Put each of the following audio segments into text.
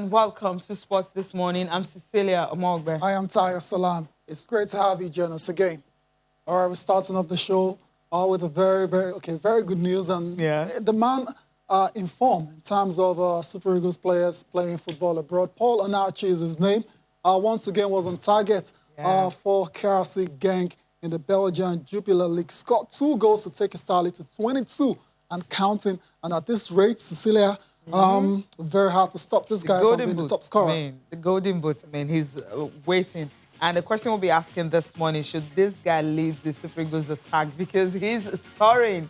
and welcome to Sports This Morning. I'm Cecilia Omogbe. I am Tayo Salam. It's great to have you join us again. All right, we're starting off the show with a very good news. And the man informed in terms of Super Eagles players playing football abroad. Paul Onachi is his name. Once again was on target for KRC Genk in the Belgian Jupiler League. Scored 2 goals to take his tally to 22 and counting. And at this rate, Cecilia, very hard to stop this guy from being the top scorer. The golden boot, he's waiting. And the question we'll be asking this morning, should this guy lead the Super Eagles attack? Because he's scoring.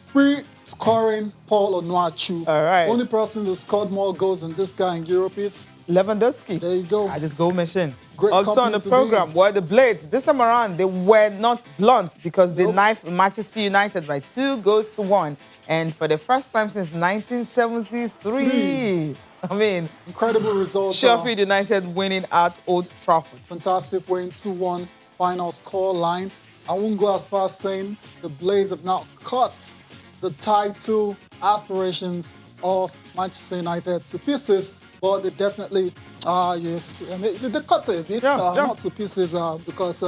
Free scoring Paul Onuachu. All right. Only person who scored more goals than this guy in Europe is Lewandowski. There you go. I just go machine. Great also on the program were the Blades. This time around, they were not blunt because they knifed Manchester United by 2-1. And for the first time since 1973. Incredible result. Shellfield United winning at Old Trafford. Fantastic win, 2-1 final score line. I won't go as far as saying the Blades have now cut the title aspirations of Manchester United to pieces, but they definitely, they cut it a bit, not to pieces because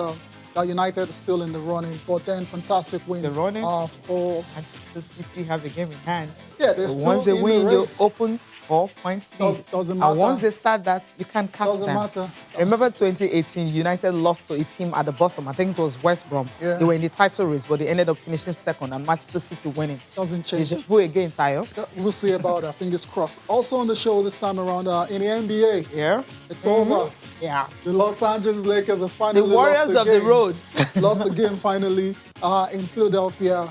United is still in the running, but then fantastic win. The running for Manchester City have a game in hand. Yeah, they're still once they in win, the race. they open 4 points lead. Doesn't matter. And once they start that, you can't catch them. Doesn't matter. Remember 2018, United lost to a team at the bottom. I think it was West Brom. Yeah. They were in the title race, but they ended up finishing second and Manchester City winning. Doesn't change. They just go again, Tayo. We'll see about that. Fingers crossed. Also on the show this time around in the NBA. Yeah. It's over. Yeah. The Los Angeles Lakers have finally the Warriors lost the of game. the road. Lost the game finally in Philadelphia.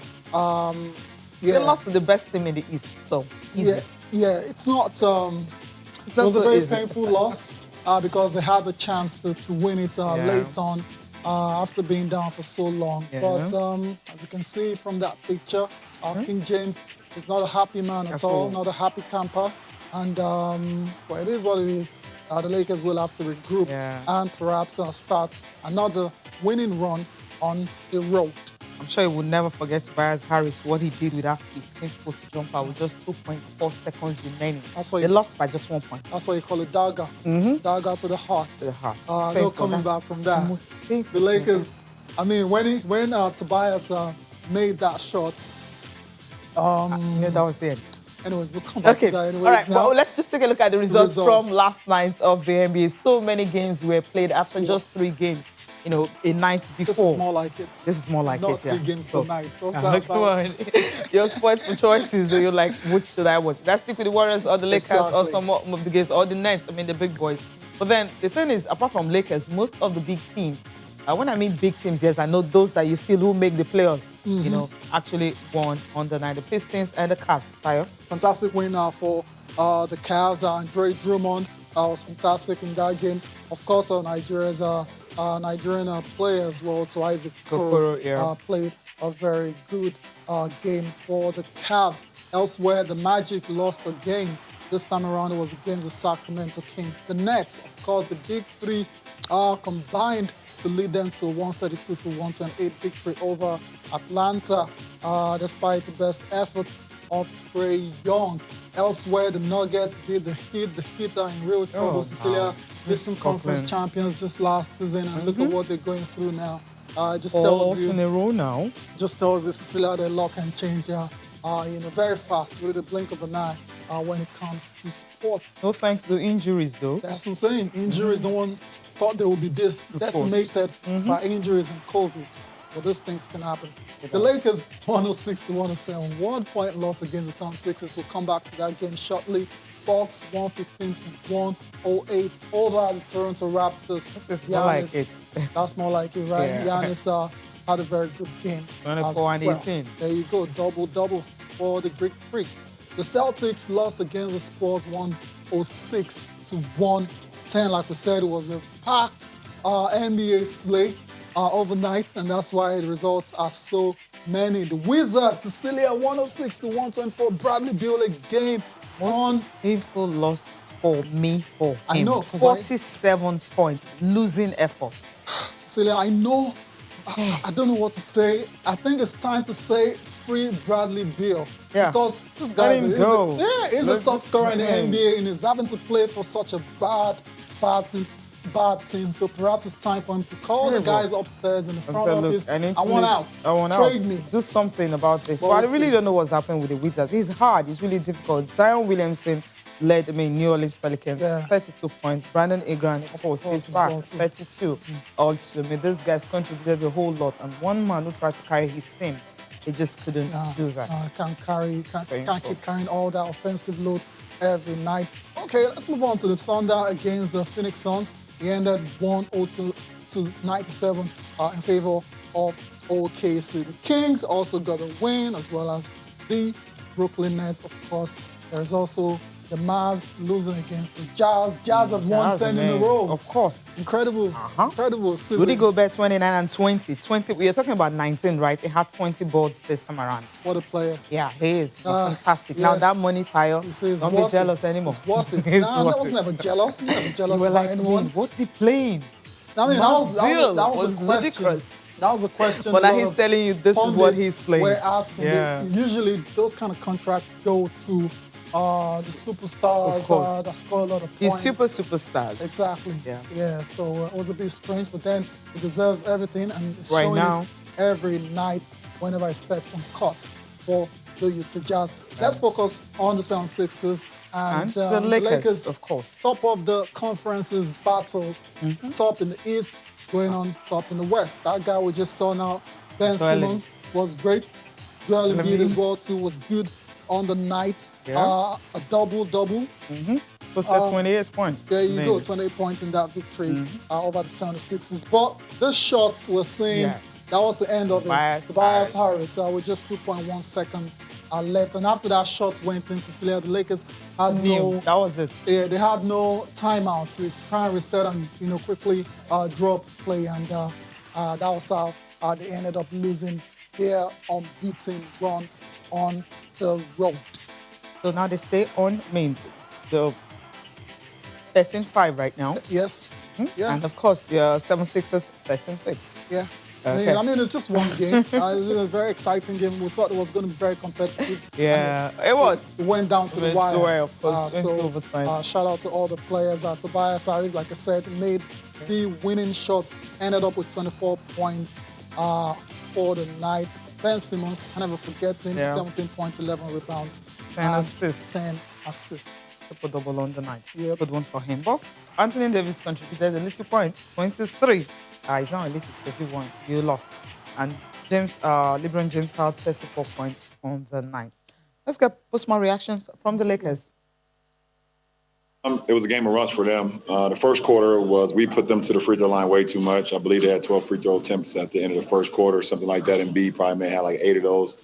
They lost to the best team in the East, so easy. Yeah, it's not. It was a very painful loss because they had the chance to win it late on after being down for so long. Yeah. But as you can see from that picture, King James is not a happy man at all, not a happy camper. And well, it is what it is. The Lakers will have to regroup and perhaps start another winning run on the road. I'm sure he will never forget Tobias Harris, what he did with that 15-foot jumper with just 2.4 seconds remaining. That's why they lost by just 1 point. That's why you call it dagger. Dagger to the heart. To the heart. No coming back from that. The Lakers, when Tobias made that shot, that was the end. Anyways, we'll come back to that anyways. All right, now, well, let's just take a look at the results from last night of the NBA. So many games were played after just 3 games. A night before. This is more like it. This is more like Not it, 3 games per night. What's that about? Come on. Your sports for choices, so you're like, which should I watch? Should I stick with the Warriors or the Lakers or some of the games, or the Nets, the big boys. But then the thing is, apart from Lakers, most of the big teams, when I mean big teams, yes, I know those that you feel who make the playoffs, actually won on the night. The Pistons and the Cavs. Tayo? Fantastic win for the Cavs. Andre Drummond was fantastic in that game. Of course, Nigeria's Nigerian player as well, to Isaac Okoro, played a very good game for the Cavs. Elsewhere, the Magic lost a game. This time around, it was against the Sacramento Kings. The Nets, of course, the big three combined to lead them to a 132-128 victory over Atlanta, despite the best efforts of Trae Young. Elsewhere, the Nuggets beat the Heat. The Heat are in real trouble. Cecilia, Eastern Conference champions just last season, and look at what they're going through now. Just tells you. In a row now. Just tells you, Cecilia, their luck can change very fast with the blink of an eye when it comes to sports. No thanks to injuries, though. That's what I'm saying. Injuries, no one thought they would be this decimated by injuries and COVID. But these things can happen. The Lakers 106-107, 1 point loss against the Sound Sixers. We'll come back to that game shortly. Bucks 115-108 over the Toronto Raptors. This is more like it. That's more like it, right? Yeah. Giannis had a very good game. 24 and 18. There you go, double for the Greek Freak. The Celtics lost against the Spurs 106-110. Like we said, it was a packed NBA slate overnight, and that's why the results are so many. The Wizards, Cecilia 106-124. Bradley Beal again. Most painful loss for me for him. I know. 47 points, losing effort. Cecilia, I know. I don't know what to say. I think it's time to say free Bradley Beal. Yeah. Because this guy is a top scorer in the him. NBA and is having to play for such a bad team. So perhaps it's time for him to call the guys upstairs in the front office. I want out. Trade me. Do something about this. But I really don't know what's happening with the Wizards. It's hard. It's really difficult. Zion Williamson led New Orleans Pelicans, 32 points. Brandon Ingram, of course, he's back, 32. Also, these guys contributed a whole lot. And one man who tried to carry his team, he just couldn't do that. Can't keep carrying all that offensive load every night. Okay, let's move on to the Thunder against the Phoenix Suns. He ended 102 to 97 in favor of OKC. The Kings also got a win, as well as the Brooklyn Nets, of course. There's also the Mavs losing against the Jazz. Jazz have won 10 in a row. Of course. Incredible. Incredible season. Rudy Gobert 29 and 20. We are talking about 19, right? He had 20 boards this time around. What a player. Yeah, he is. Fantastic. Yes. Now that money tire, don't be jealous anymore. It's worth it. I was never jealous. Never jealous of anyone. What's he playing? I mean, that was the question. Ludicrous. That was the question. But now he's telling you this is what he's playing. We're asking. Usually, those kind of contracts go to the superstars that score a lot of points. He's superstars. Exactly. Yeah. So it was a bit strange, but then he deserves everything, and he's showing it every night whenever he steps on court for the Utah Jazz. Let's focus on the 76ers and the Lakers, of course. Top of the conference's battle, top in the East, going on top in the West. That guy we just saw now, Ben Simmons, was great. Joel Embiid as well too was good on the night. A double-double. Posted 28 points. There you go, 28 points in that victory over the 76ers. But this shot we're seeing, that was the end of it. Tobias Harris with just 2.1 seconds left. And after that shot went in, Cecilia, the Lakers had that was it. Yeah, they had no timeout to try and reset and quickly drop play. And that was how they ended up losing their unbeaten run on the road. So now they stay on the 13-5 right now. Yes. Yeah. And of course, 76ers 13-6. Yeah. Okay. I mean, it's just one game. It was a very exciting game. We thought it was going to be very competitive. Yeah, it was. It went down to the wire. Of course, shout out to all the players. Tobias Harris, like I said, made the winning shot, ended up with 24 points for the night. Ben Simmons, I never forget him, 17 points, 11 rebounds, 10 assists. 10 assists. Triple-double on the night. Yep. Good one for him. But Anthony Davis contributed a little points, 23. It's not a little because he won. You lost. And LeBron James had 34 points on the night. Let's get post-match reactions from the Lakers. It was a game of runs for them. The first quarter was we put them to the free throw line way too much. I believe they had 12 free throw attempts at the end of the first quarter, something like that. And B probably may have like 8 of those.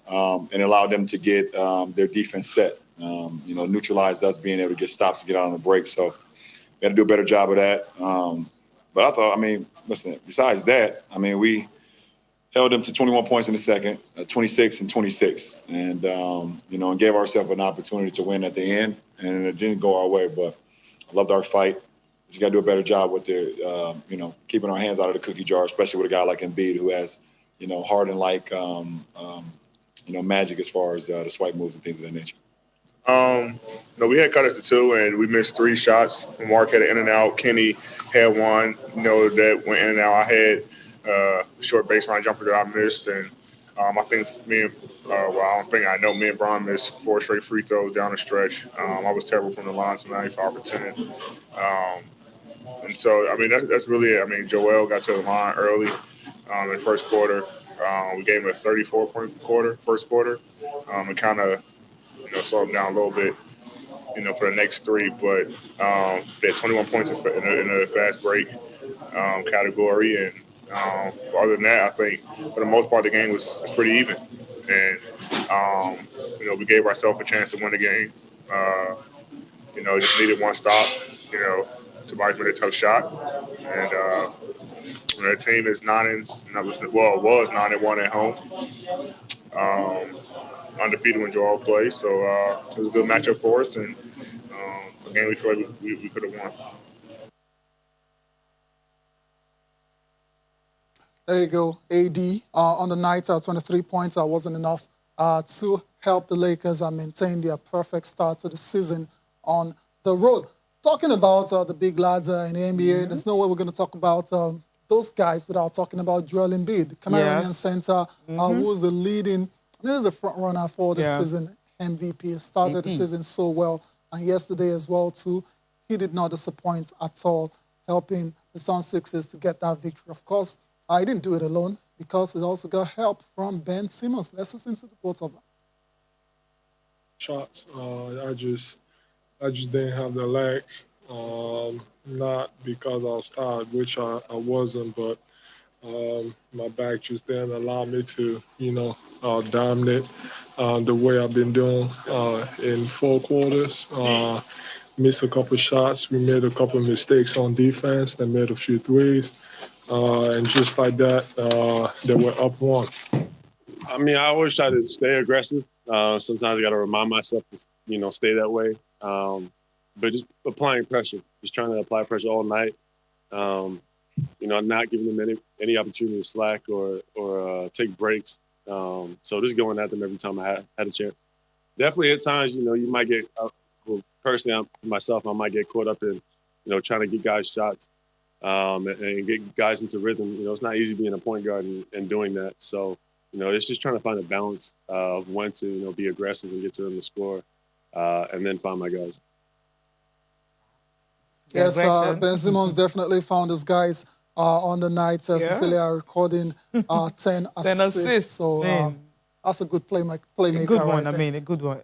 And it allowed them to get their defense set, neutralized us being able to get stops to get out on the break. So we had to do a better job of that. But I thought, listen, besides that, we held them to 21 points in the second, 26 and 26. And, and gave ourselves an opportunity to win at the end. And it didn't go our way, but I loved our fight. You got to do a better job with keeping our hands out of the cookie jar, especially with a guy like Embiid who has, hardened like, magic as far as the swipe moves and things of that nature. We had cut it to 2, and we missed 3 shots. Mark had an in and out. Kenny had one, that went in and out. I had a short baseline jumper that I missed, and I think me and Bron missed 4 straight free throws down the stretch. I was terrible from the line tonight for opportunity. And so, that's really it. Joel got to the line early in the first quarter. We gave him a 34-point first quarter, and kind of, slowed him down a little bit, for the next 3. But they had 21 points in a fast break category. And other than that, I think for the most part, the game was pretty even. And, we gave ourselves a chance to win the game. Just needed one stop. Tobias made a tough shot. And the team is was 9-1 at home. Undefeated when Joel plays. So it was a good matchup for us. And a game we feel like we could have won. There you go. AD on the night, 23 points. That wasn't enough to help the Lakers maintain their perfect start to the season on the road. Talking about the big lads in the NBA, there's no way we're going to talk about those guys without talking about Joel Embiid, the Cameroonian center, who's the leading, who's the front runner for the season MVP. Started the season so well, and yesterday as well too. He did not disappoint at all, helping the Sun Sixers to get that victory. Of course, I didn't do it alone because it also got help from Ben Simmons. Let's listen to the both of them. Shots. I just didn't have the legs. Not because I was tired, which I wasn't, but my back just didn't allow me to, dominate the way I've been doing in 4 quarters. Missed a couple shots. We made a couple mistakes on defense. They made a few threes. And just like that, they were up 1. I mean, I always try to stay aggressive. Sometimes I got to remind myself to, stay that way. But just applying pressure, just trying to apply pressure all night. Not giving them any opportunity to slack or take breaks. So just going at them every time I had a chance. Definitely at times, you might get, personally, myself, I might get caught up in, trying to get guys shots and get guys into rhythm. It's not easy being a point guard and doing that. So, it's just trying to find a balance of when to, be aggressive and get to them to score and then find my guys. Yes, Ben Simmons definitely found his guys on the night. Cecilia recording 10 assists. So that's a good playmaker. A good one, right a good one.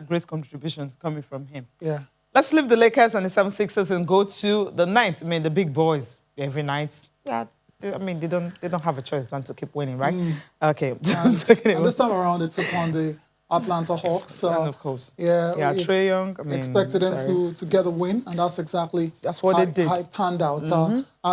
Great contributions coming from him. Yeah. Let's leave the Lakers and the 76ers and go to the Knights. The big boys every night. Yeah. They don't have a choice than to keep winning, right? Okay. And this time around, they took on the Atlanta Hawks. Of course. Yeah, Trae Young. Expected them to get a win, and that's exactly what they did. How it panned out.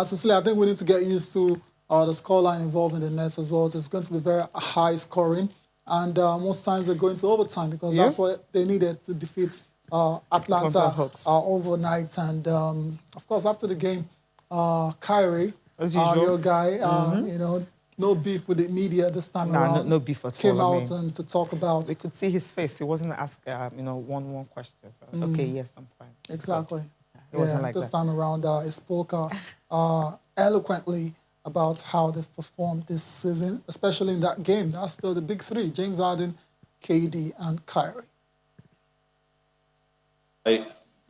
Cecilia, I think we need to get used to the scoreline involved in the Nets as well. It's going to be very high scoring, and most times they're going to overtime because that's what they needed to defeat Atlanta overnight. And of course, after the game, Kyrie, as usual, your guy, no beef with the media this time around. No beef at all. Came out and to talk about. We could see his face. He wasn't asking, one questions. Okay, yes, I'm fine. Exactly. It wasn't like this that. time around, he spoke eloquently about how they've performed this season, especially in that game. That's still the big 3: James Harden, KD, and Kyrie.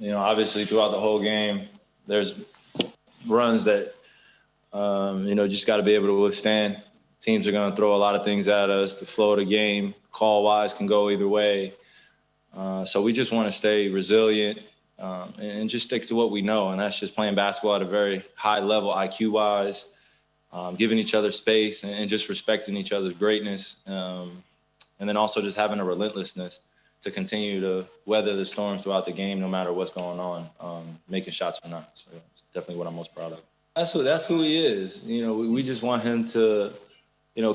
Obviously throughout the whole game, there's runs that just got to be able to withstand. Teams are going to throw a lot of things at us. The flow of the game, call-wise, can go either way. So we just want to stay resilient and just stick to what we know, and that's just playing basketball at a very high level, IQ-wise, giving each other space and just respecting each other's greatness, and then also just having a relentlessness to continue to weather the storms throughout the game, no matter what's going on, making shots or not. So it's definitely what I'm most proud of. That's who he is. We just want him to,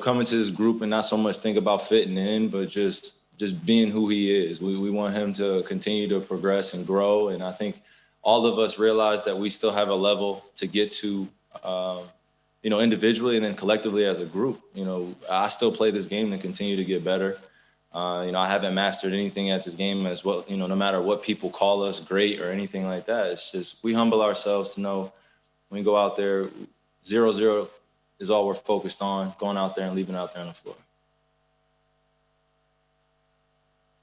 come into this group and not so much think about fitting in, but just being who he is. We want him to continue to progress and grow. And I think all of us realize that we still have a level to get to, individually and then collectively as a group. I still play this game and continue to get better. I haven't mastered anything at this game as well, no matter what people call us great or anything like that. It's just we humble ourselves to know when we go out there, 0-0 is all we're focused on, going out there and leaving out there on the floor.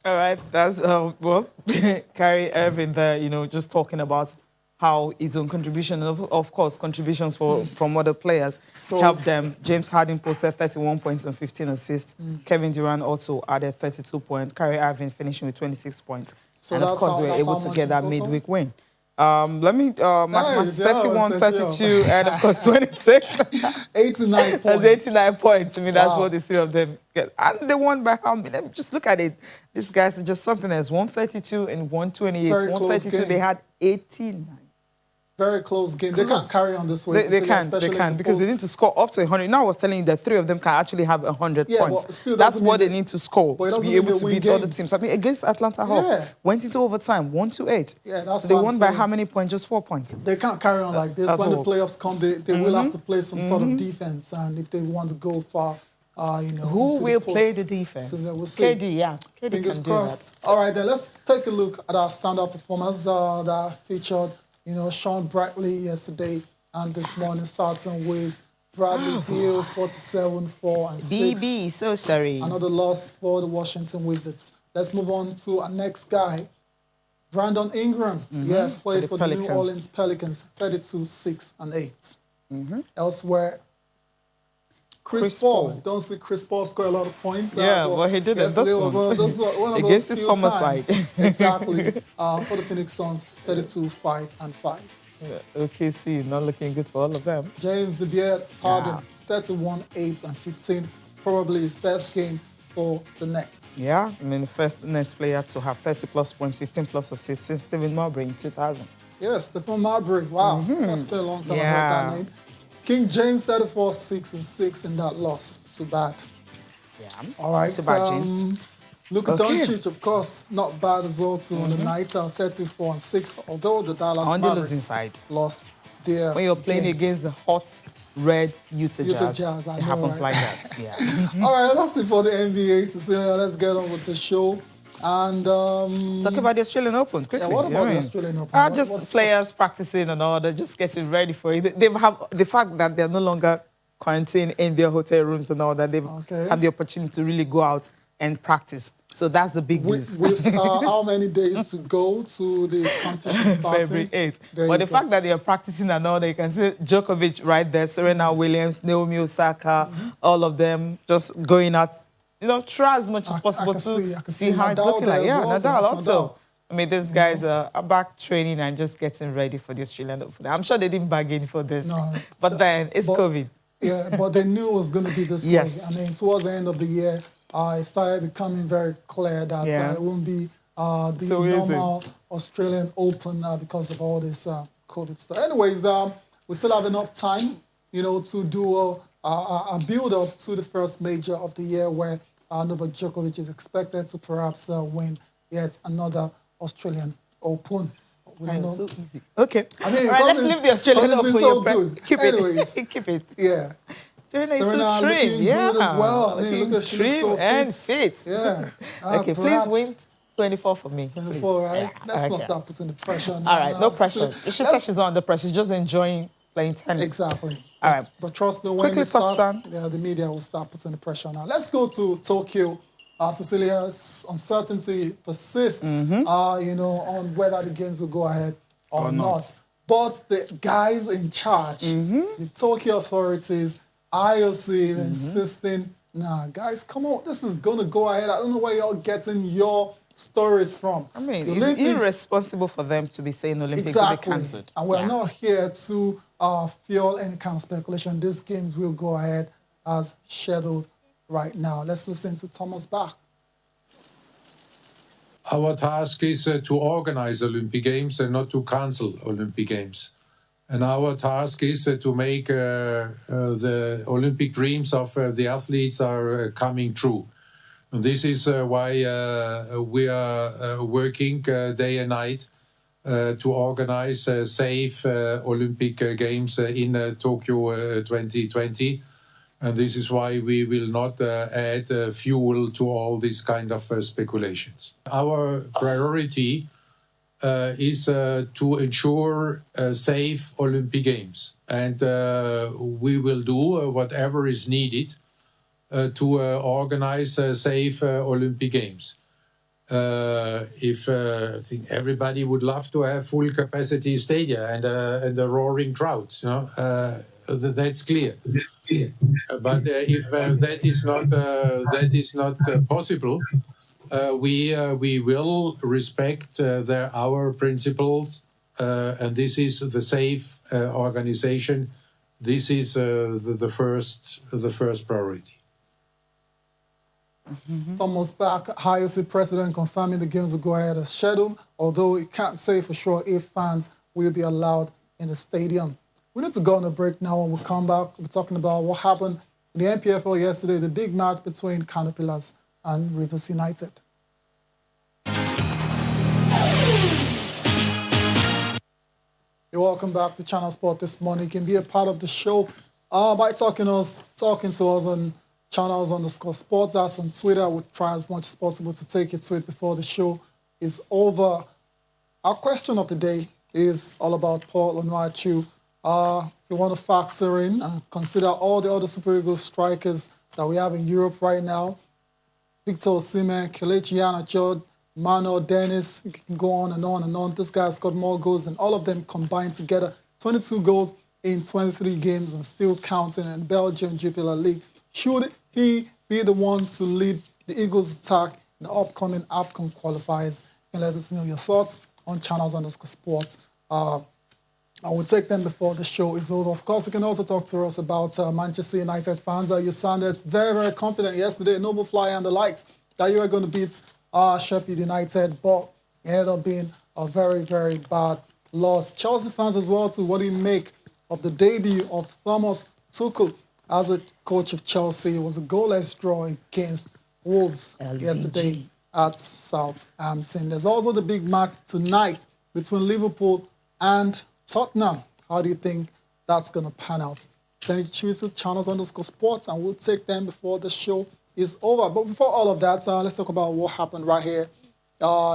All right, that's, Kyrie Irving there, just talking about how his own contribution, of course, contributions from other players helped them. James Harden posted 31 points and 15 assists. Kevin Durant also added 32 points. Kyrie Irving finishing with 26 points. And, of course, they were able to get that midweek win. Let me, mathematics, 31, 32, and, of course, 26. 89 points. That's 89 points. That's what the 3 of them get. And they won by how many? Just look at it. These guys are just something else. 132 and 128. Very 132, they had 89. Very close game. They can't carry on this way. They can't because they need to score up to 100. Now I was telling you that 3 of them can actually have 100 points. But still that's what they need to score to be able to beat other teams. I mean, against Atlanta Hawks, went into overtime, 1-8. Yeah, that's so they won by how many points? Just 4 points. They can't carry on like this. When the playoffs come, they will have to play some sort of defense, and if they want to go far, who will play the defense? We'll see. KD, yeah. KD Fingers can crossed. Do that. All right, then let's take a look at our standout performers that featured, Sean Bradley yesterday and this morning, starting with Bradley Beal, 47, 4, and 6. BB, so sorry. Another loss for the Washington Wizards. Let's move on to our next guy, Brandon Ingram. Plays for the New Orleans Pelicans, 32, 6, and 8. Elsewhere, Chris Paul. Don't see Chris Paul score a lot of points. But he did it. That's one of against those his former side. Exactly. For the Phoenix Suns, 32, 5, and 5. OKC, not looking good for all of them. James the Beard Harden, 31, 8, and 15. Probably his best game for the Nets. Yeah, I mean, the first Nets player to have 30-plus points, 15-plus assists since Stephen Marbury in 2000. Yes, Stephen Marbury. Wow, that's been a long time I heard that name. King James, 34, 6, and 6 in that loss. Too bad. Yeah. All right. Too bad, James. Luka Doncic, of course, not bad as well, too, on the night, 34 and 6, although the Dallas Mavericks lost their when you're playing against the hot, red Utah Jazz, it happens like that. Yeah. All right, that's it for the NBA. Cecilia, let's get on with the show. And talk about the Australian Open quickly. Yeah, what about the Australian Open? Just players practicing and all that, just getting ready for it. They have the fact that they're no longer quarantined in their hotel rooms and all that. They have the opportunity to really go out and practice. So that's the big news. With how many days to go to the competition starting? February 8th. But the fact that they are practicing and all that, you can see Djokovic right there, Serena Williams, Naomi Osaka, all of them just going out. Try as much as possible to see how it's looking like. Yeah, Nadal also. I mean, these guys are back training and just getting ready for the Australian Open. I'm sure they didn't bargain for this. No, but then it's COVID. Yeah, but they knew it was going to be this way. I mean, towards the end of the year, it started becoming very clear that it won't be the normal Australian Open because of all this COVID stuff. Anyways, we still have enough time, to do a build-up to the first major of the year where Novak Djokovic is expected to perhaps win yet another Australian Open. So easy. Okay. I mean, all right, let's leave the Australian Open. So good. Keep Anyways, it. Keep it. Yeah. Serena is so trim. Looking good as well. I mean, look at trim so and fit. Yeah. Okay, please win 24 for me. 24, right? Yeah. Let's not start putting the pressure on her. All right, no pressure. She says she's not under pressure. She's just enjoying playing tennis. Exactly. All right. But trust me, when it starts, the media will start putting the pressure on her. Let's go to Tokyo. Cecilia's uncertainty persists, on whether the games will go ahead or not. But the guys in charge, the Tokyo authorities, IOC, insisting, nah, guys, come on, this is going to go ahead. I don't know where you're getting your stories from. I mean, it's irresponsible for them to be saying Olympics will be cancelled. And we're not here to fuel any kind of speculation. These games will go ahead as scheduled right now. Let's listen to Thomas Bach. Our task is to organize Olympic Games and not to cancel Olympic Games. And our task is to make the Olympic dreams of the athletes are coming true. And this is why we are working day and night to organize safe Olympic Games in Tokyo 2020. And this is why we will not add fuel to all these kind of speculations. Our priority is to ensure safe Olympic Games. And we will do whatever is needed to organize safe Olympic Games. I think everybody would love to have full capacity stadia and a roaring crowd, that's clear. But if that is not possible, we will respect our principles, and this is the safe organization. This is the first priority. Thomas Bach, IOC president, confirming the games will go ahead as scheduled, although it can't say for sure if fans will be allowed in the stadium. We need to go on a break now. When we come back, we're talking about what happened in the NPFL yesterday, the big match between Canopilas and Rivers United. You're welcome back to Channel Sport this morning. You can be a part of the show by talking to us on channels_sports. That's on Twitter. We'll try as much as possible to take your tweet before the show is over. Our question of the day is all about Paul Onuachu. If you want to factor in and consider all the other Super Eagles strikers that we have in Europe right now, Victor Osimhen, Kelechi Iheanacho, Manuel Dennis, you can go on and on and on. This guy's got more goals than all of them combined together. 22 goals in 23 games and still counting in Belgium Jupiler League. Should he be the one to lead the Eagles' attack in the upcoming AFCON qualifiers? You can let us know your thoughts on channels_sports. I will take them before the show is over. Of course, you can also talk to us about Manchester United fans. You sounded very, very confident yesterday, Noble Flyer and the likes, that you were going to beat Sheffield United, but it ended up being a very, very bad loss. Chelsea fans as well, too. What do you make of the debut of Thomas Tuchel as a coach of Chelsea? It was a goalless draw against Wolves yesterday at Southampton. There's also the big match tonight between Liverpool and Tottenham. How do you think that's going to pan out? Send it to channels_sports and we'll take them before the show is over. But before all of that, let's talk about what happened right here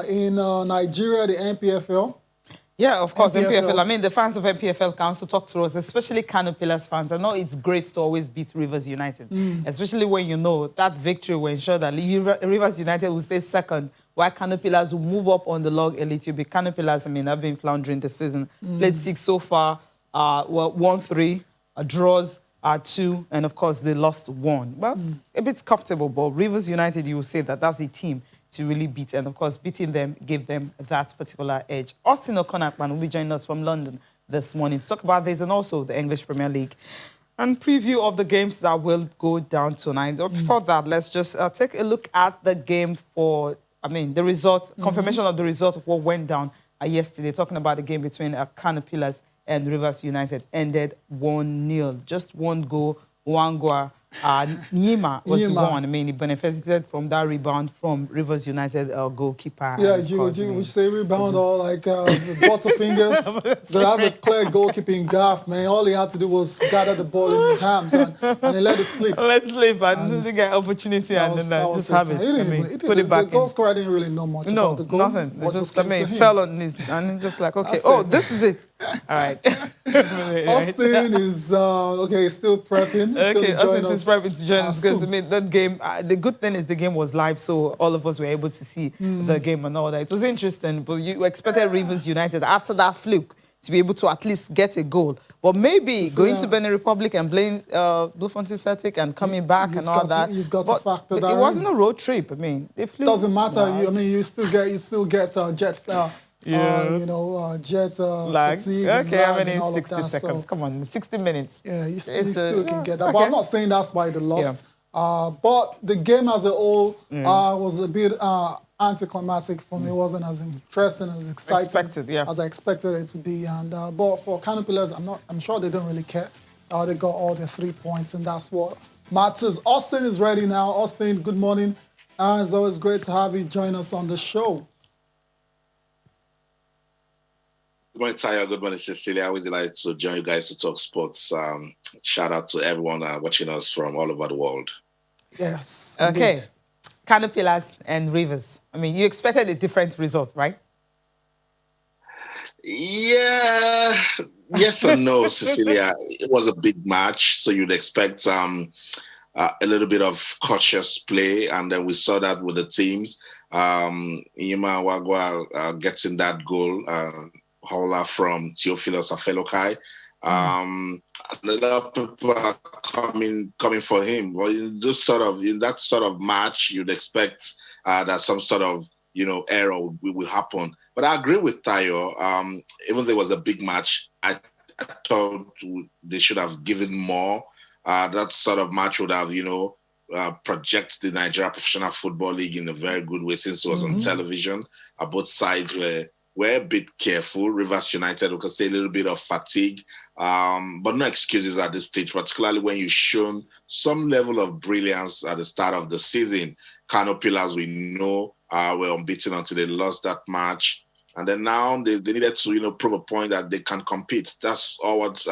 in Nigeria, the NPFL. Yeah, of course, NPFL. I mean, the fans of NPFL can also talk to us, especially Canopilas fans. I know it's great to always beat Rivers United, especially when you know that victory will ensure that Rivers United will stay second, while Canopilas will move up on the log a little bit. Canopilas, I mean, have been floundering this season. Played 6 so far, won 3, draws 2, and of course, they lost 1. Well, a bit comfortable, but Rivers United, you will say that that's a team to really beat, and of course, beating them gave them that particular edge. Austin O'Conakman will be joining us from London this morning to talk about this and also the English Premier League and preview of the games that will go down tonight. But before that, let's just take a look at the game for, the result, confirmation of the result of what went down yesterday, talking about the game between Canopilas and Rivers United. Ended 1-0, just 1 goal, 1 goal. Nyima was the one. I mean, he benefited from that rebound from Rivers United goalkeeper. Yeah, would you say rebound or like Butterfingers? That's a clear goalkeeping gaff, man. All he had to do was gather the ball in his hands and he let it slip. Let's slip and get opportunity and then just have it. Put it back in. The goal scorer didn't really know much about the goal. Nothing. It's just, he fell on his and just like, okay, this is it. All right. Austin is, still prepping. Austin is prepping to join us because, that game, the good thing is the game was live, so all of us were able to see the game and all that. It was interesting, but you expected Rivers United, after that fluke, to be able to at least get a goal. But maybe going to Benin Republic and playing Bloemfontein Celtic and coming back and all that. You've got to factor that in. It wasn't a road trip. I mean, they flew. Doesn't matter. You still get jet jet lag. fatigue. Okay, how many 60 seconds? So, come on, 60 minutes. Yeah, you still can get that. But I'm not saying that's why they lost. Yeah. But the game as a whole was a bit anticlimactic for me. It wasn't as interesting, as exciting as I expected it to be. And but for Canopilas, I'm sure they don't really care. They got all their 3 points, and that's what matters. Austin is ready now. Austin, good morning. It's always great to have you join us on the show. Good morning, Tayo. Good morning, Cecilia. Always delighted to join you guys to talk sports. Shout out to everyone watching us from all over the world. Yes. Okay. Indeed. Canopilas and Rivers. I mean, you expected a different result, right? Yeah. Yes and no, Cecilia. It was a big match, so you'd expect a little bit of cautious play, and then we saw that with the teams. Nyima Wagwa getting that goal. Howler from Theophilus Afelokai. A lot of people are coming for him. Well, in that sort of match, you'd expect that some sort of error will happen. But I agree with Tayo. Even though it was a big match, I thought they should have given more. That sort of match would have project the Nigeria Professional Football League in a very good way, since it was on television. Both sides were were a bit careful. Rivers United, we could say a little bit of fatigue, but no excuses at this stage, particularly when you've shown some level of brilliance at the start of the season. Kano Pillars, we know, were unbeaten until they lost that match. And then now they needed to, prove a point that they can compete. That's all what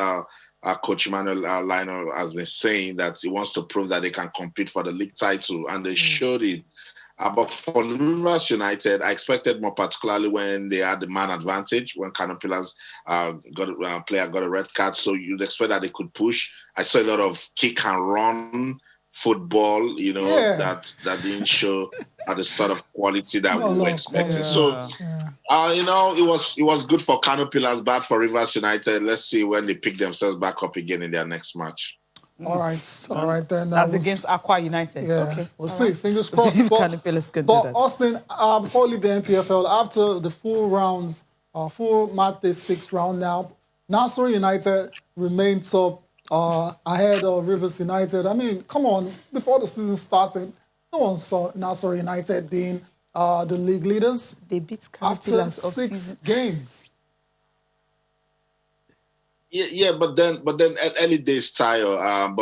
Coach Manuel Lionel has been saying, that he wants to prove that they can compete for the league title, and they showed it. But for Rivers United, I expected more, particularly when they had the man advantage, when Canopilas player got a red card. So you'd expect that they could push. I saw a lot of kick and run football, that didn't show at the sort of quality that we were expecting. So, it was good for Canopilas, bad for Rivers United. Let's see when they pick themselves back up again in their next match. All right then. That's against Aqua United. Yeah, okay. We'll see. Right. Fingers crossed. But Austin, before we leave the NPFL, after the full rounds, full match day 6 round now, Nassau United remain top ahead of Rivers United. I mean, come on, before the season started, no one saw Nassau United being the league leaders. They beat after 6 games. Yeah, but then at early days tire,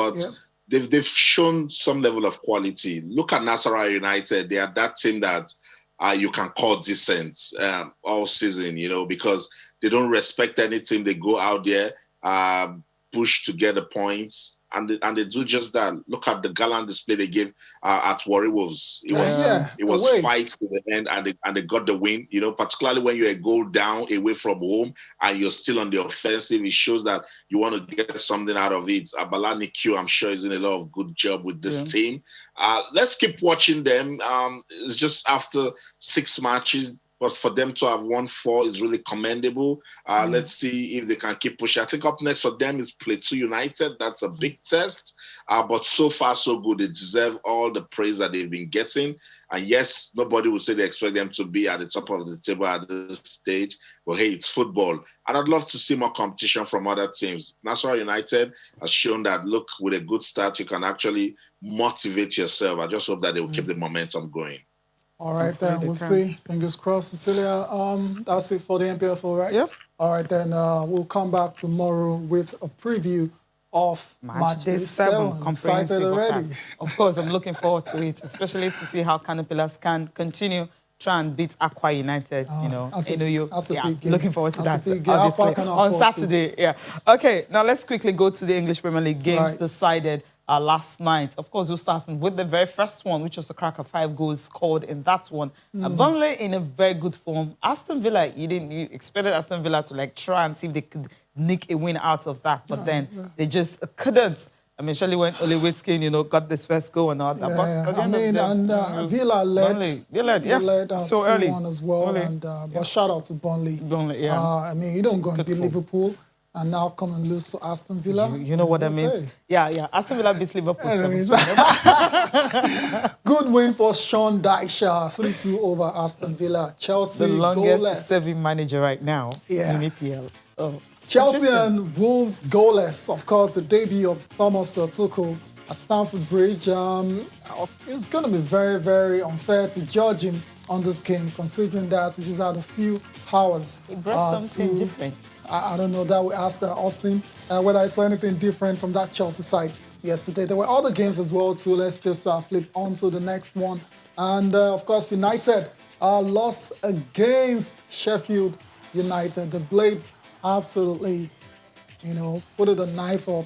they've shown some level of quality. Look at Nassau United; they are that team that you can call decent all season, because they don't respect any team. They go out there, push to get the points, and they do just that. Look at the gallant display they gave at Warri Wolves. It was fight to the end, and they got the win. Particularly when you're a goal down away from home and you're still on the offensive, it shows that you want to get something out of it. Balani Q, I'm sure, is doing a lot of good job with this team. Let's keep watching them. It's just after 6 matches. But for them to have won 4 is really commendable. Let's see if they can keep pushing. I think up next for them is Plateau United. That's a big test. But so far, so good. They deserve all the praise that they've been getting. And yes, nobody would say they expect them to be at the top of the table at this stage. But hey, it's football. And I'd love to see more competition from other teams. Nassau United has shown that, look, with a good start, you can actually motivate yourself. I just hope that they will keep the momentum going. All right, then. We'll see. Fingers crossed. Cecilia, that's it for the NPFL, right? Yep. All right, then we'll come back tomorrow with a preview of match day 7. Excited already. Of course, I'm looking forward to it, especially to see how Canopilas can continue try and beat Aqua United. Looking forward to that. Obviously, on Saturday. Yeah. Okay, now let's quickly go to the English Premier League games decided last night. Of course, we're starting with the very first one, which was a cracker. 5 goals scored in that one. Burnley in a very good form. Aston Villa, you expected Aston Villa to try and see if they could nick a win out of that, but then they just couldn't. I mean, Shelley went Ole Whitkin, got this first goal and all that. But Villa led. They led so early as well. But shout out to Burnley. I mean, you don't go and beat Liverpool and now come and lose to Aston Villa. You know what that means? Yeah. Aston Villa beats Liverpool 7. Good win for Sean Dyche, 3-2 over Aston Villa. Chelsea, the longest serving manager right now in EPL. Chelsea and Wolves goalless. Of course, the debut of Thomas Tuchel at Stamford Bridge. It's going to be very, very unfair to judge him on this game, considering that he just had a few hours. He brought something different. I don't know, that we asked Austin whether I saw anything different from that Chelsea side yesterday. There were other games as well, too. Let's just flip on to the next one. And, of course, United lost against Sheffield United. The Blades absolutely, put it a knife up,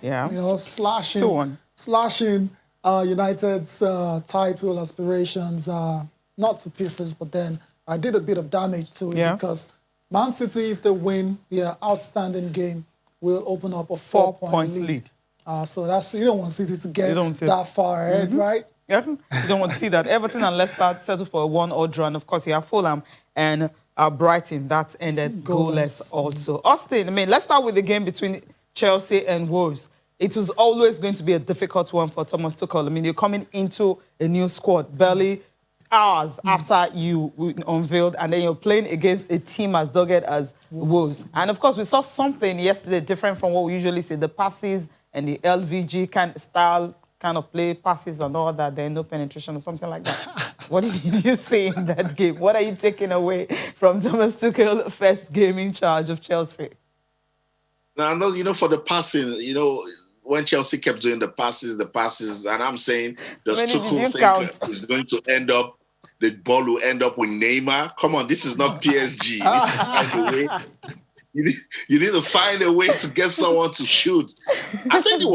slashing United's title aspirations, not to pieces, but then I did a bit of damage to it because Man City, if they win their outstanding game, will open up a 4-point lead. So you don't want City to get that far ahead, right? Yeah, you don't want to see that. Everton and Leicester settled for a 1-1 draw. And of course, you have Fulham and Brighton. That ended goalless also. Austin, let's start with the game between Chelsea and Wolves. It was always going to be a difficult one for Thomas Tuchel. You're coming into a new squad, barely hours after you unveiled, and then you're playing against a team as dogged as Wolves. And of course, we saw something yesterday different from what we usually see, the passes and the LVG kind of play passes and all that, then no penetration or something like that. What did you see in that game? What are you taking away from Thomas Tuchel's first game in charge of Chelsea? Now, for the passing, when Chelsea kept doing the passes, and I'm saying, does Tuchel think is going to end up, the ball will end up with Neymar? Come on, this is not PSG. You need to find a way to get someone to shoot. I think it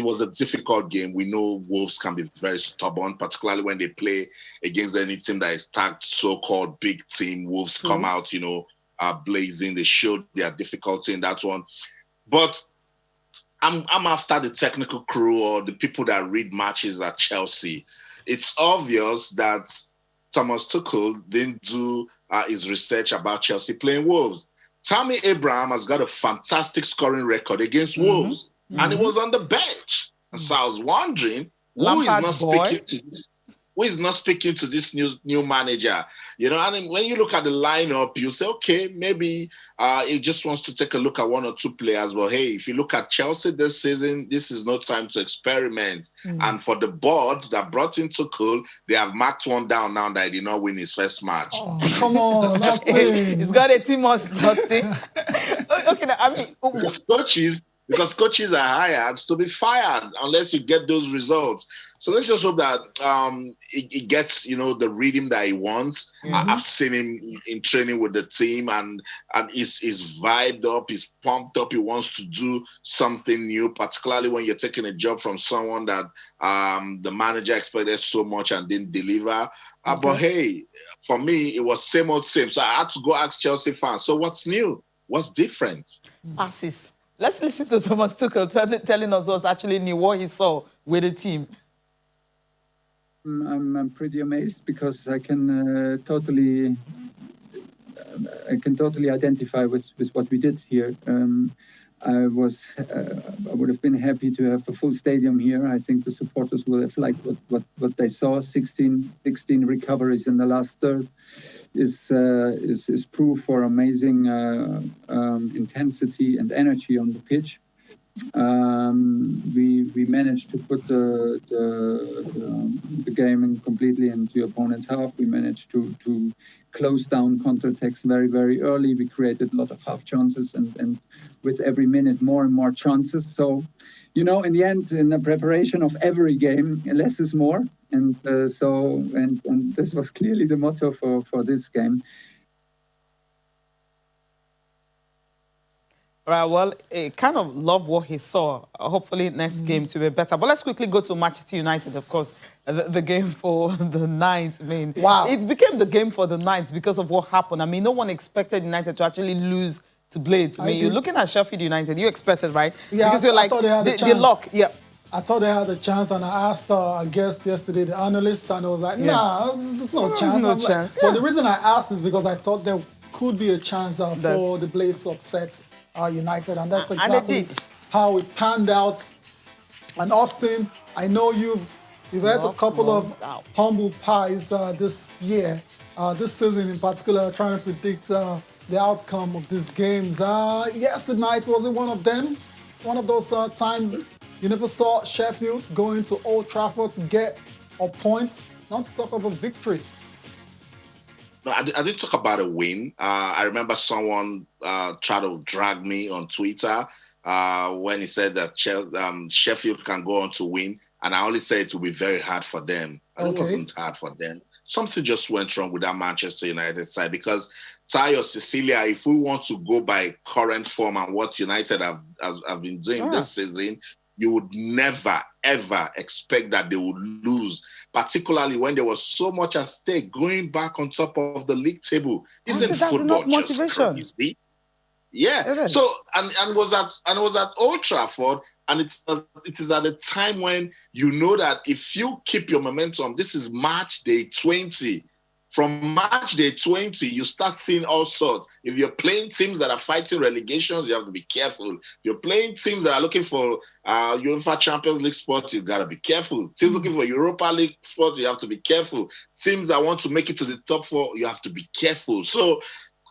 was a difficult game. We know Wolves can be very stubborn, particularly when they play against any team that is tagged so-called big team. Wolves come out, blazing. They showed their difficulty in that one. But I'm after the technical crew or the people that read matches at Chelsea. It's obvious that Thomas Tuchel didn't do his research about Chelsea playing Wolves. Tammy Abraham has got a fantastic scoring record against Wolves, and he was on the bench. And so I was wondering who is not speaking to this new manager. And when you look at the lineup, you say, okay, maybe he just wants to take a look at one or two players. Well, hey, if you look at Chelsea this season, this is no time to experiment. And for the board that brought in Tuchel, they have marked one down now that he did not win his first match. Oh, come on, he's got a team hosting. Okay, because coaches are hired to be fired unless you get those results. So let's just hope that he gets, the rhythm that he wants. I've seen him in training with the team, and he's vibed up, he's pumped up. He wants to do something new, particularly when you're taking a job from someone that the manager expected so much and didn't deliver. But hey, for me, it was same old same. So I had to go ask Chelsea fans, so what's new? What's different? Passes. Let's listen to Thomas Tuchel telling us what's actually new, what he saw with the team. I'm pretty amazed because I can totally identify with what we did here. I would have been happy to have a full stadium here. I think the supporters would have liked what they saw. 16 recoveries in the last third is proof for amazing intensity and energy on the pitch. We managed to put the game completely into the opponent's half. We managed to close down counterattacks very, very early. We created a lot of half chances and with every minute more and more chances. So, in the end, in the preparation of every game, less is more. And and this was clearly the motto for this game. Right, well, I kind of love what he saw. Hopefully next game to be better. But let's quickly go to Manchester United, of course, the game for the ninth. Wow. It became the game for the ninth because of what happened. No one expected United to actually lose to Blades. You're looking at Sheffield United, you expected, right? Yeah, because you're like, the luck, yeah. I thought they had a chance, and I asked a guest yesterday, the analyst, and I was like, nah, there's no chance. No chance. But the reason I asked is because I thought there could be a chance for the Blades to upset United, and that's exactly how it panned out. And Austin, I know you've had a couple of humble pies this year, this season in particular, trying to predict the outcome of these games. Yesterday night, was it one of them? One of those times you never saw Sheffield going to Old Trafford to get a point, not to talk of a victory. No, I did talk about a win. I remember someone tried to drag me on Twitter when he said that Sheffield can go on to win. And I only said it will be very hard for them. And It wasn't hard for them. Something just went wrong with that Manchester United side because Tayo, Cecilia, if we want to go by current form and what United have been doing this season, you would never, ever expect that they would lose, particularly when there was so much at stake going back on top of the league table. Isn't football just crazy? Yeah. So and was at Old Trafford, and it is at a time when you know that if you keep your momentum, this is March day 20. From March day 20, you start seeing all sorts. If you're playing teams that are fighting relegations, you have to be careful. If you're playing teams that are looking for UEFA Champions League spots, you've got to be careful. Teams looking for Europa League spots, you have to be careful. Teams that want to make it to the top four, you have to be careful. So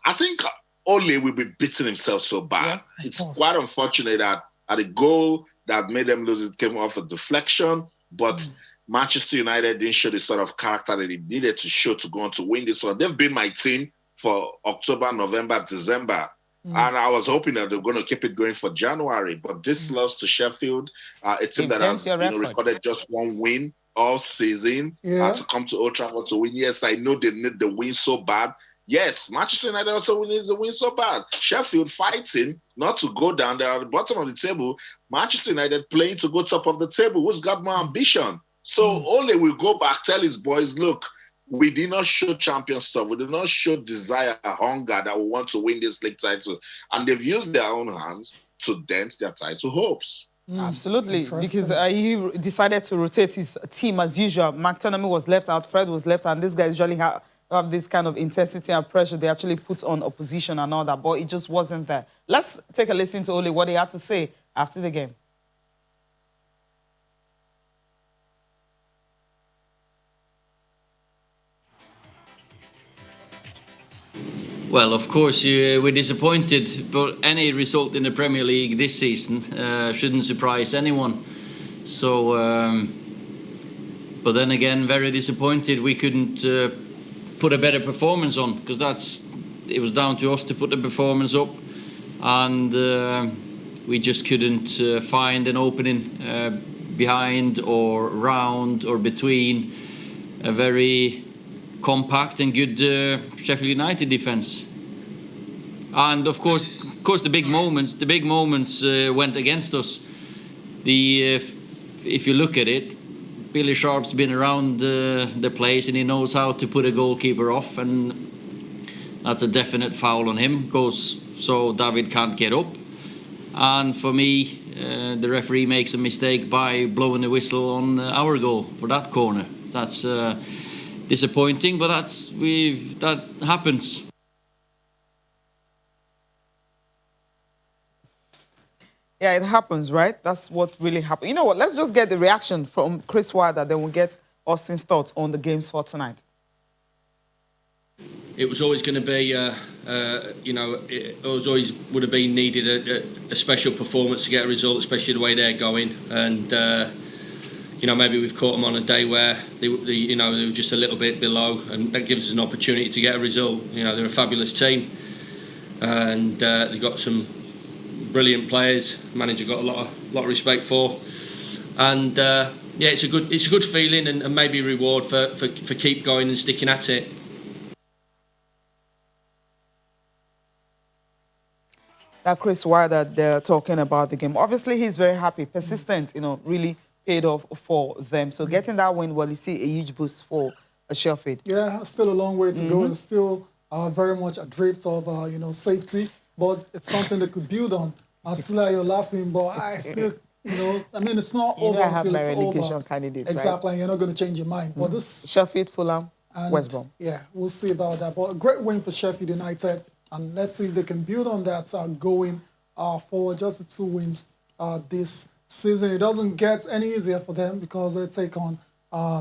I think Ole will be beating himself so bad. Yeah, it's quite unfortunate that at a goal that made them lose, it came off a deflection. But Manchester United didn't show the sort of character that it needed to show to go on to win this one. They've been my team for October, November, December. And I was hoping that they were going to keep it going for January. But this loss to Sheffield, a team that has recorded just one win all season, to come to Old Trafford to win. Yes, I know they need the win so bad. Yes, Manchester United also needs the win so bad. Sheffield fighting not to go down. They're at the bottom of the table. Manchester United playing to go top of the table. Who's got more ambition? So Ole will go back, tell his boys, look, we did not show champion stuff. We did not show desire, hunger that we want to win this league title. And they've used their own hands to dent their title hopes. Absolutely, because he decided to rotate his team as usual. McTominay was left out, Fred was left out, and these guys usually have this kind of intensity and pressure they actually put on opposition and all that, but it just wasn't there. Let's take a listen to Ole, what he had to say after the game. Well, of course, we're disappointed, but any result in the Premier League this season shouldn't surprise anyone. So, but then again, very disappointed we couldn't put a better performance on, because it was down to us to put the performance up, and we just couldn't find an opening behind or round or between a very compact and good Sheffield United defence. And of course the big moments went against us. If you look at it, Billy Sharp's been around the place and he knows how to put a goalkeeper off, and that's a definite foul on him, so David can't get up. And for me, the referee makes a mistake by blowing the whistle on our goal for that corner. That's disappointing, but that happens. Yeah, it happens, right? That's what really happened. You know what? Let's just get the reaction from Chris Wilder, then we'll get Austin's thoughts on the games for tonight. It was always going to be, it always would have been needed a special performance to get a result, especially the way they're going. And maybe we've caught them on a day where they were just a little bit below, and that gives us an opportunity to get a result. They're a fabulous team, and they've got some brilliant players. Manager got a lot of respect for, and it's a good feeling, and maybe a reward for keep going and sticking at it. That Chris Wilder, they're talking about the game. Obviously, he's very happy. Persistence, really paid off for them. So getting that win, well, you see a huge boost for Shellfield. Yeah, still a long way to go, and still very much adrift of safety. But it's something they could build on. Still, you're laughing, but I still, it's not over until it's over. Candidates, exactly, right? and you're not going to change your mind. But this Sheffield, Fulham, West Brom. Yeah, we'll see about that. But a great win for Sheffield United, and let's see if they can build on that going forward. Just the 2 wins this season. It doesn't get any easier for them because they take on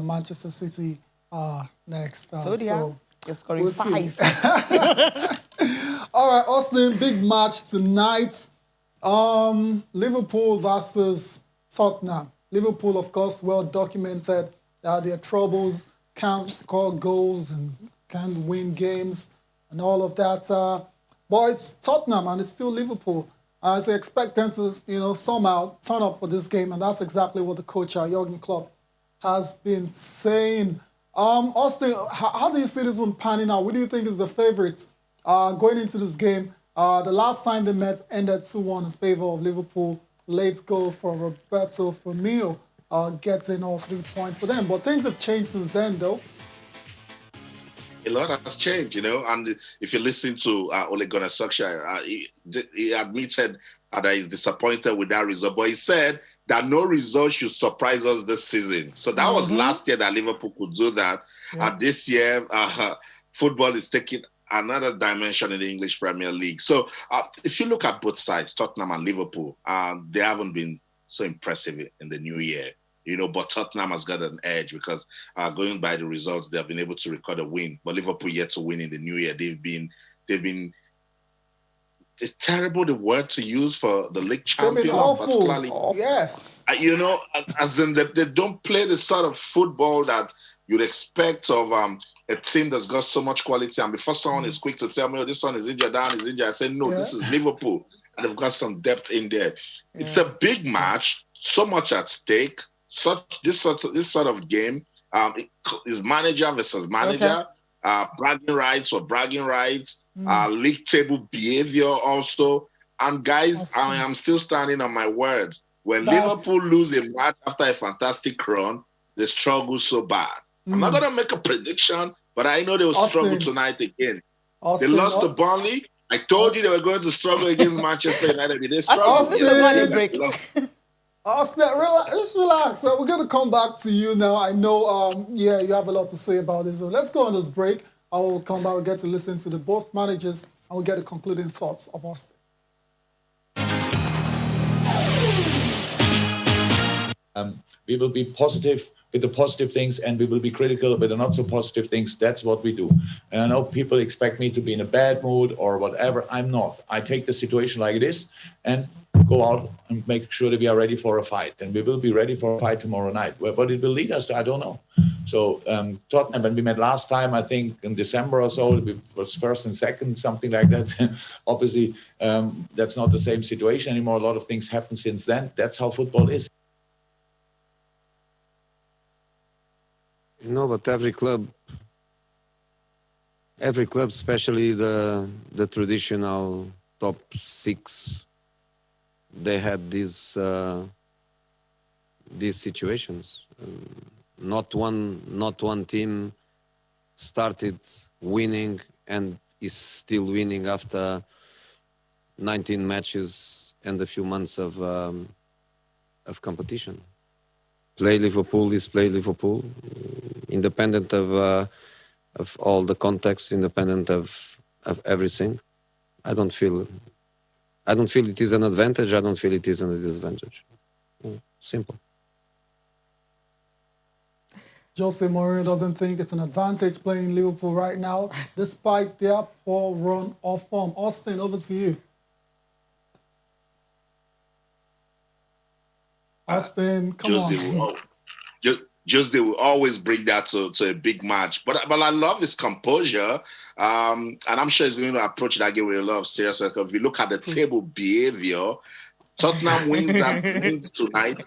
Manchester City next. So you're scoring we'll 5. All right, Austin, big match tonight. Liverpool versus Tottenham. Liverpool, of course, well documented their troubles, can't score goals and can't win games and all of that. But it's Tottenham and it's still Liverpool. So expect them to, somehow turn up for this game, and that's exactly what the coach, Jurgen Klopp, has been saying. Austin, how do you see this one panning out? What do you think is the favourites going into this game? The last time they met ended 2-1 in favour of Liverpool. Late goal for Roberto Firmino gets in all 3 points for them. But things have changed since then, though. A lot has changed, and if you listen to Ole Gunnar Solskjaer, he admitted that he's disappointed with that result, but he said that no result should surprise us this season. So that was last year that Liverpool could do that. Yeah. This year, football is taking another dimension in the English Premier League. So if you look at both sides, Tottenham and Liverpool, they haven't been so impressive in the new year. But Tottenham has got an edge because going by the results, they have been able to record a win. But Liverpool yet to win in the new year. They've been it's terrible the word to use for the league Game is champion, awful. particularly. Yes. You know, as in that they don't play the sort of football that you'd expect of a team that's got so much quality. And before someone is quick to tell me, oh, this one is injured, down is injured, I say, no, this is Liverpool. And they've got some depth in there. Yeah. It's a big match, so much at stake. This sort of game is manager versus manager. Bragging rights for bragging rights, league table behavior also. And guys, I am still standing on my words. When Liverpool lose a match after a fantastic run, they struggle so bad. I'm not going to make a prediction, but I know they will struggle tonight again. They lost to Burnley. I told you they were going to struggle against Manchester United. Did they struggle? Austin, just relax. So we're going to come back to you now. I know, you have a lot to say about this. So let's go on this break. I will come back and get to listen to the both managers, and we'll get the concluding thoughts of Austin. We will be positive with the positive things, and we will be critical with the not so positive things. That's what we do. And I know people expect me to be in a bad mood or whatever. I'm not. I take the situation like it is and go out and make sure that we are ready for a fight. And we will be ready for a fight tomorrow night. What it will lead us to, I don't know. So Tottenham, when we met last time, I think in December or so, it was first and second, something like that. Obviously, that's not the same situation anymore. A lot of things happened since then. That's how football is. No, but every club, especially the traditional top 6, they had these situations. Not one team started winning and is still winning after 19 matches and a few months of competition. Play Liverpool is play Liverpool, independent of all the context, independent of everything. I don't feel it is an advantage. I don't feel it is a disadvantage. Simple. Jose Mourinho doesn't think it's an advantage playing Liverpool right now, despite their poor run of form. Austin, over to you. Austin, come on. Jose will always bring that to a big match. But I love his composure. And I'm sure he's going to approach that game with a lot of seriousness. Because if you look at the table behavior, Tottenham wins tonight.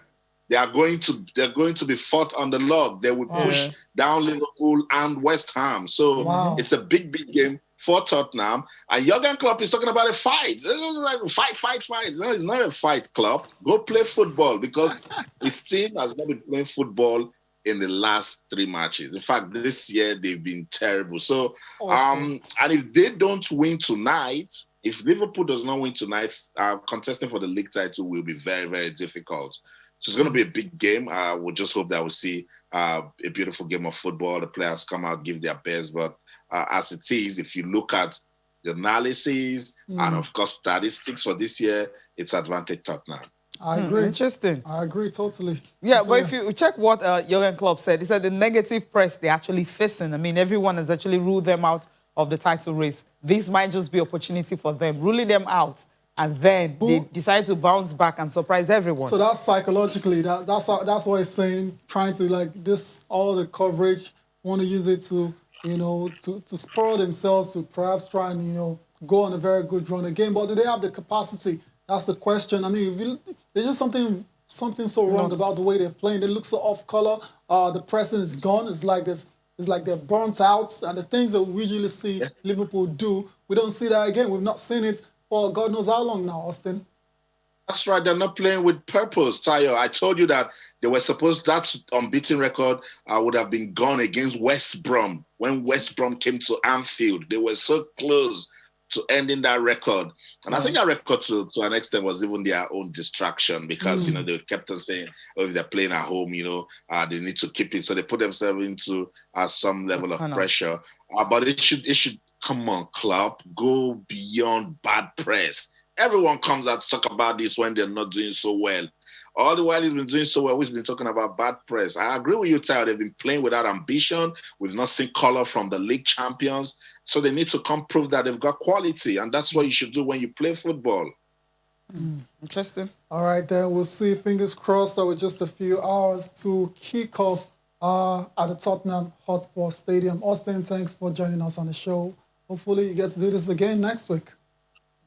They're going to be fourth on the log. They will push down Liverpool and West Ham. So it's a big game for Tottenham. And Jurgen Klopp is talking about a fight. It's like fight. No, it's not a fight, Klopp. Go play football, because his team has not been playing football in the last 3 matches. In fact, this year they've been terrible. So, and if they don't win tonight, if Liverpool does not win tonight, contesting for the league title will be very, very difficult. So it's going to be a big game. We'll just hope that we'll see a beautiful game of football. The players come out, give their best. But as it is, if you look at the analysis and, of course, statistics for this year, it's advantage Tottenham. I agree. Interesting. I agree totally. Yeah, but if you check what Jurgen Klopp said, he said the negative press they're actually facing. I mean, everyone has actually ruled them out of the title race. This might just be opportunity for them, ruling them out. And then they decide to bounce back and surprise everyone. So that's psychologically, that's what he's saying, trying to, like, this, all the coverage, want to use it to, to spur themselves to perhaps try and, go on a very good run again. But do they have the capacity? That's the question. I mean, there's just something so wrong about the way they're playing. They look so off color. The pressing is gone. It's like they're burnt out. And the things that we usually see Liverpool do, we don't see that again. We've not seen it for God knows how long now, Austin. That's right. They're not playing with purpose, Tayo. I told you that they were supposed, that unbeaten record would have been gone against West Brom. When West Brom came to Anfield, they were so close to ending that record. And I think that record to an extent was even their own distraction, because, they kept on saying, oh, if they're playing at home, they need to keep it. So they put themselves into some level of pressure. But it should, come on, Klopp, go beyond bad press. Everyone comes out to talk about this when they're not doing so well. All the while he's been doing so well, he's been talking about bad press. I agree with you, Tayo. They've been playing without ambition. We've not seen color from the league champions. So they need to come prove that they've got quality. And that's what you should do when you play football. Interesting. All right, then we'll see. Fingers crossed with just a few hours to kick off at the Tottenham Hotspur Stadium. Austin, thanks for joining us on the show. Hopefully you get to do this again next week.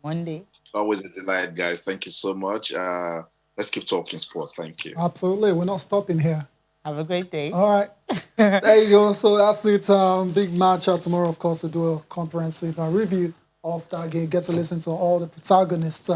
Monday. Always a delight, guys. Thank you so much. Let's keep talking sports. Thank you. Absolutely. We're not stopping here. Have a great day. All right. There you go. So that's it. Big match tomorrow. Of course, we'll do a comprehensive review of that game. Get to listen to all the protagonists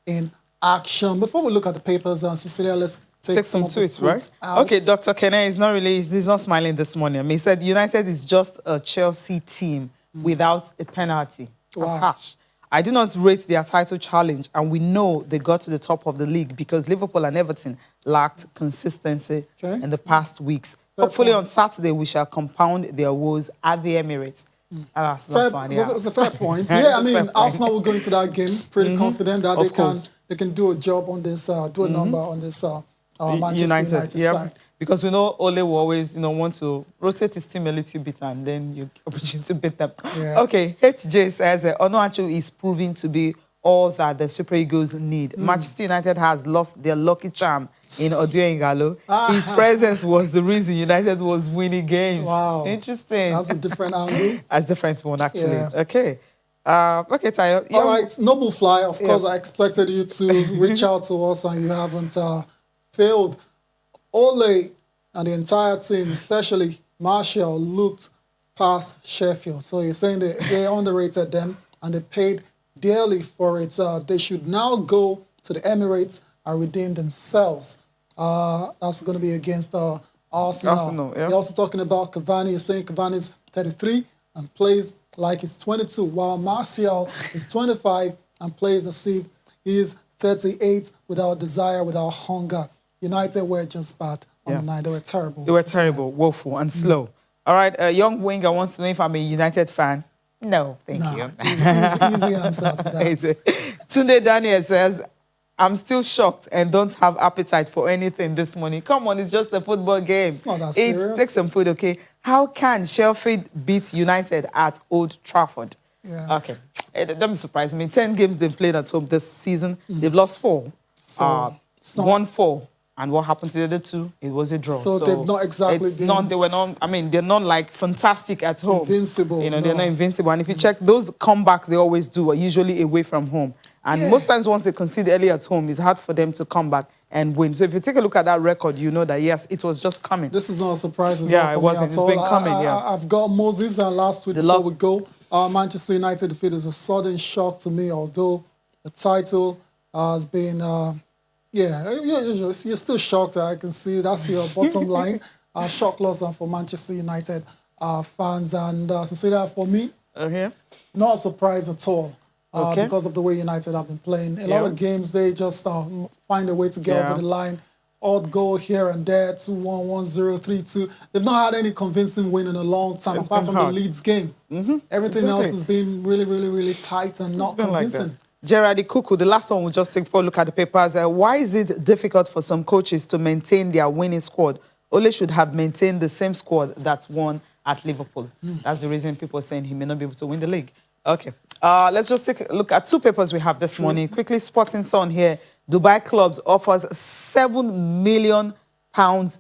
in action. Before we look at the papers, Cecilia, let's take some tweets, right? Out. Okay, Dr. Kene is not really, he's not smiling this morning. I mean, he said United is just a Chelsea team without a penalty. That's harsh. I do not rate their title challenge, and we know they got to the top of the league because Liverpool and Everton lacked consistency in the past weeks. Hopefully on Saturday, we shall compound their woes at the Emirates. That's not fun, yeah. It's a fair point. Yeah, I mean, Arsenal will go into that game pretty confident that they can do a job on this, do a number on this Manchester United side. Because we know Ole will always, want to rotate his team a little bit and then you opportunity to beat them. Yeah. Okay, HJ says Onuachu is proving to be all that the Super Eagles need. Manchester United has lost their lucky charm in Odio Igalo. His presence was the reason United was winning games. Wow. Interesting. That's a different angle. That's a different one, actually. Yeah. Okay. Okay, Tayo. All right, Noble Fly, of course, I expected you to reach out to us and you haven't failed. Ole and the entire team, especially Martial, looked past Sheffield. So you're saying they underrated them and they paid dearly for it. They should now go to the Emirates and redeem themselves. That's going to be against Arsenal. Yeah. They're also talking about Cavani. You're saying Cavani's 33 and plays like he's 22, while Martial is 25 and plays as if he's 38 without desire, without hunger. United were just bad on the night. They were terrible. They were terrible, woeful, and slow. All right, a young winger wants to know if I'm a United fan. No, thank you. Easy answer to that. Tunde Daniel says, I'm still shocked and don't have appetite for anything this morning. Come on, it's just a football game. It's not that serious. Take some food, okay? How can Shellfield beat United at Old Trafford? Yeah. Okay, don't be surprised. I mean, 10 games they've played at home this season. They've lost 4. So, won 4. And what happened to the other 2? It was a draw. So they've not exactly been... They were not, I mean, they're not like fantastic at home. Invincible. They're not invincible. And if you check, those comebacks they always do are usually away from home. And most times once they concede early at home, it's hard for them to come back and win. So if you take a look at that record, you know that, yes, it was just coming. This is not a surprise. It wasn't. It's been coming, I've got Moses last week before we go. Manchester United defeat is a sudden shock to me, although the title has been... you're still shocked. I can see that's your bottom line. Shock loss for Manchester United fans. And Cecilia, for me, not a surprise at all because of the way United have been playing. A lot of games, they just find a way to get over the line. Odd goal here and there, 2-1, 1-0, 3-2. They've not had any convincing win in a long time, apart from the Leeds game. Everything else has been really, really, really tight and not convincing. Like Gerard Ikuku, the last one we'll just take for a look at the papers. Why is it difficult for some coaches to maintain their winning squad? Ole should have maintained the same squad that won at Liverpool. That's the reason people are saying he may not be able to win the league. Okay, let's just take a look at 2 papers we have this morning. Quickly, Sporting Sun here. Dubai Clubs offers £7 million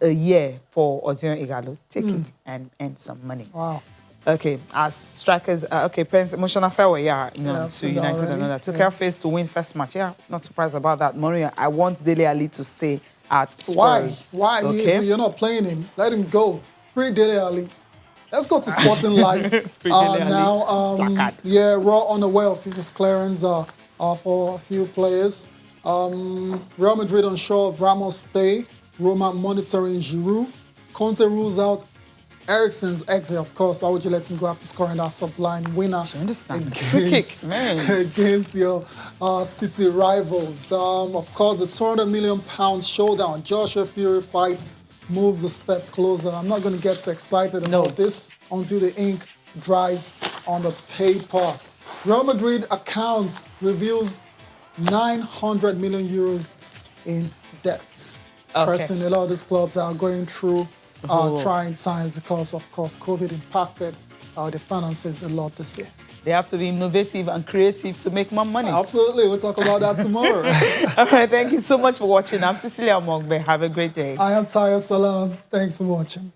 a year for Odio Igalo. Take it and earn some money. Wow. Okay, as strikers, Pence, emotional farewell, to United and all that. Took care face to win first match. Yeah, not surprised about that. Mourinho, I want Dele Alli to stay at Spurs. Why? Okay. You're not playing him. Let him go. Free Dele Alli. Let's go to Sporting Life now. Raw unaware of his clearance for a few players. Real Madrid unsure of Ramos' stay. Roma monitoring Giroud. Conte rules out Eriksen's exit, of course. Why would you let him go after scoring that sublime winner against your City rivals? Of course, the £200 million showdown. Joshua Fury fight moves a step closer. I'm not going to get excited about this until the ink dries on the paper. Real Madrid accounts reveals €900 million in debt. Okay. Interestingly, a lot of these clubs are going through trying times because, of course, COVID impacted the finances a lot this year. They have to be innovative and creative to make more money. Absolutely. We'll talk about that tomorrow. All right. Thank you so much for watching. I'm Cecilia Mogbe. Have a great day. I am Tayo Salam. Thanks for watching.